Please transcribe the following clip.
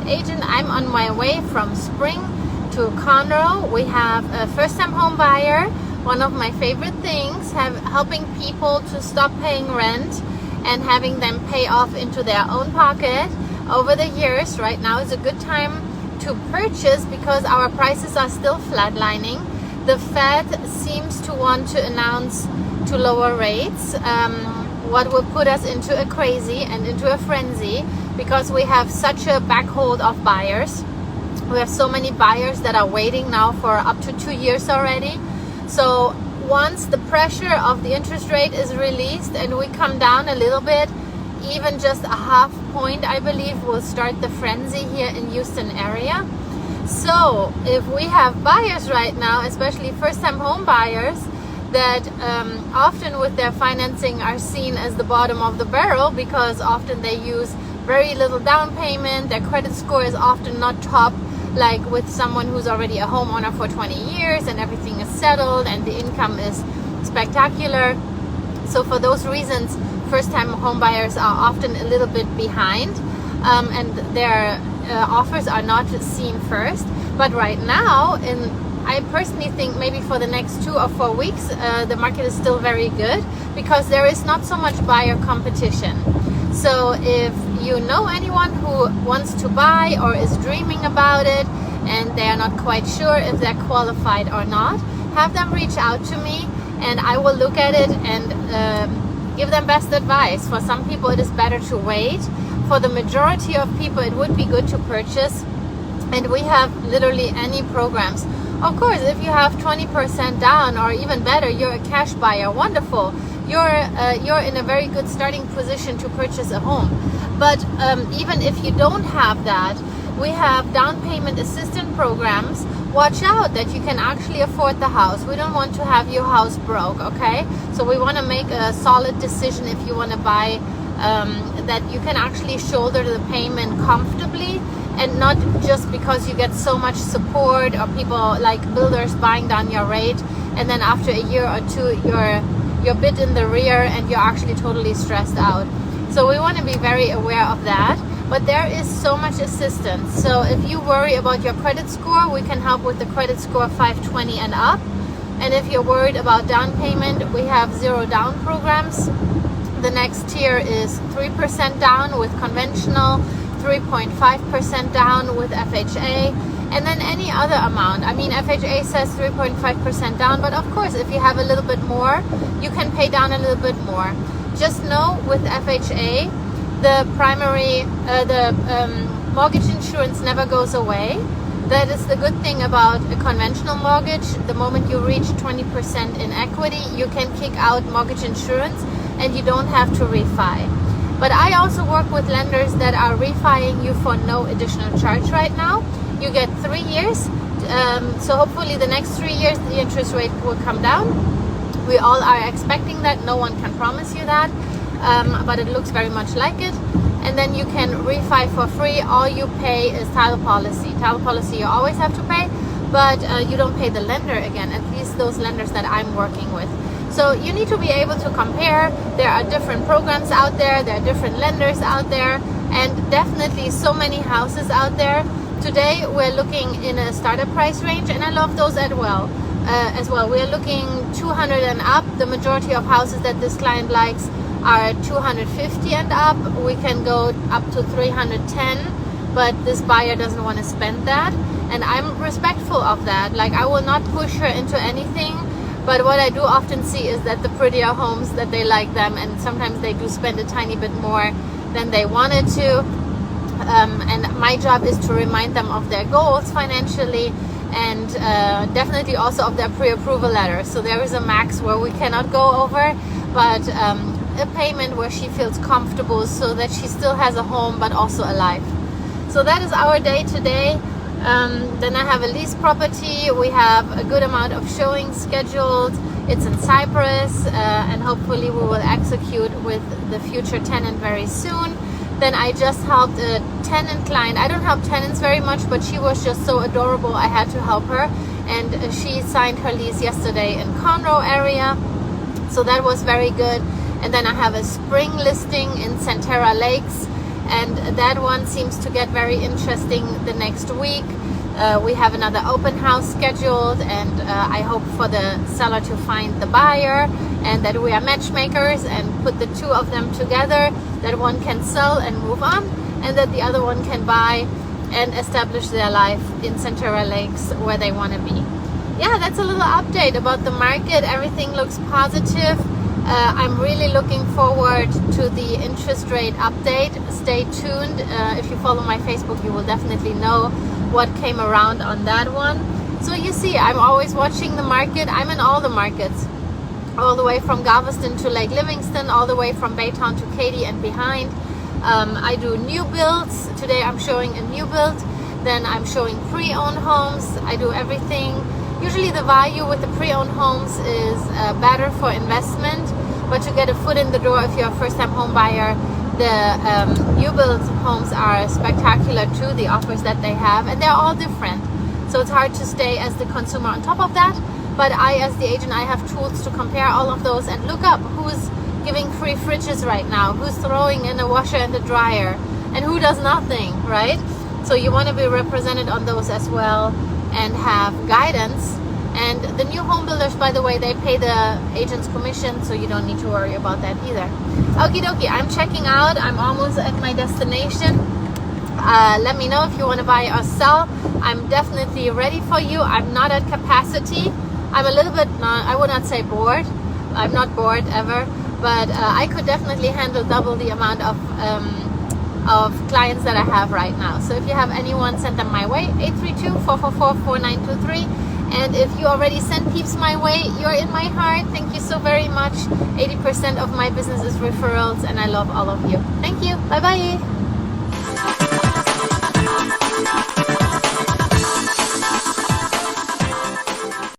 agent. I'm on my way from Spring to Conroe. We have a first-time home buyer. One of my favorite things, helping people to stop paying rent and having them pay off into their own pocket over the years. Right now is a good time to purchase because our prices are still flatlining. The Fed seems to want to announce to lower rates, what will put us into a crazy and into a frenzy because we have such a backhold of buyers. We have so many buyers that are waiting now for up to 2 years already. So once the pressure of the interest rate is released and we come down a little bit, even just a half point, I believe, will start the frenzy here in Houston area. So if we have buyers right now, especially first-time home buyers, that often with their financing are seen as the bottom of the barrel because often they use very little down payment, their credit score is often not top, like with someone who's already a homeowner for 20 years and everything is settled and the income is spectacular. So for those reasons, first-time home buyers are often a little bit behind, and their offers are not seen first. But right now, I personally think maybe for the next 2 or 4 weeks, the market is still very good because there is not so much buyer competition. So if you know anyone who wants to buy or is dreaming about it and they are not quite sure if they're qualified or not, have them reach out to me and I will look at it and give them best advice. For some people it is better to wait. For the majority of people it would be good to purchase, and we have literally any programs. Of course, if you have 20% down or even better, you're a cash buyer, wonderful. You're in a very good starting position to purchase a home. But even if you don't have that, we have down payment assistance programs. Watch out that you can actually afford the house. We don't want to have your house broke, okay? So we want to make a solid decision if you want to buy, that you can actually shoulder the payment comfortably and not just because you get so much support or people like builders buying down your rate and then after a year or two you're a bit in the rear and you're actually totally stressed out. So we want to be very aware of that. But there is so much assistance. So if you worry about your credit score, we can help with the credit score 520 and up. And if you're worried about down payment, we have 0 down programs. The next tier is 3% down with conventional, 3.5% down with FHA, and then any other amount. I mean, FHA says 3.5% down, but of course, if you have a little bit more, you can pay down a little bit more. Just know with FHA, the primary, mortgage insurance never goes away. That is the good thing about a conventional mortgage. The moment you reach 20% in equity, you can kick out mortgage insurance and you don't have to refi. But I also work with lenders that are refining you for no additional charge right now. You get 3 years. So hopefully the next 3 years, the interest rate will come down. We all are expecting that. No one can promise you that. But it looks very much like it. And then you can refi for free. All you pay is title policy. Title policy you always have to pay, but you don't pay the lender again, at least those lenders that I'm working with. So you need to be able to compare. There are different programs out there, there are different lenders out there, and definitely so many houses out there. Today we're looking in a starter price range, and I love those as well. We're looking 200 and up. The majority of houses that this client likes are 250 and up. We can go up to 310, but this buyer doesn't want to spend that, and I'm respectful of that. Like, I will not push her into anything, but what I do often see is that the prettier homes, that they like them, and sometimes they do spend a tiny bit more than they wanted to, and my job is to remind them of their goals financially, and definitely also of their pre-approval letter. So there is a max where we cannot go over, but a payment where she feels comfortable so that she still has a home but also a life. So that is our day today. Then I have a lease property. We have a good amount of showings scheduled. It's in Cypress, and hopefully we will execute with the future tenant very soon. Then I just helped a tenant client. I don't help tenants very much, but she was just so adorable, I had to help her, and she signed her lease yesterday in Conroe area, so that was very good. And then I have a spring listing in Centerra Lakes, and that one seems to get very interesting the next week. We have another open house scheduled, and I hope for the seller to find the buyer, and that we are matchmakers and put the two of them together, that one can sell and move on, and that the other one can buy and establish their life in Centura Lakes where they want to be. Yeah, that's a little update about the market. Everything looks positive. I'm really looking forward to the interest rate update. Stay tuned. If you follow my Facebook, you will definitely know what came around on that one. So you see, I'm always watching the market. I'm in all the markets, all the way from Galveston to Lake Livingston, all the way from Baytown to Katy and behind. I do new builds. Today I'm showing a new build. Then I'm showing pre-owned homes. I do everything. Usually the value with the pre-owned homes is better for investment, but to get a foot in the door if you're a first-time home buyer, the new build homes are spectacular too, the offers that they have, and they're all different. So it's hard to stay as the consumer on top of that, but I, as the agent, I have tools to compare all of those and look up who's giving free fridges right now, who's throwing in a washer and a dryer, and who does nothing, right? So you want to be represented on those as well and have guidance. And the new home builders, by the way, they pay the agent's commission, so you don't need to worry about that either. Okie dokie, I'm checking out. I'm almost at my destination. Let me know if you want to buy or sell. I'm definitely ready for you. I'm not at capacity. I'm a little bit, I would not say bored. I'm not bored ever, but I could definitely handle double the amount of clients that I have right now. So if you have anyone, send them my way, 832-444-4923. And if you already sent peeps my way, you're in my heart. Thank you so very much. 80% of my business is referrals, and I love all of you. Thank you. Bye-bye.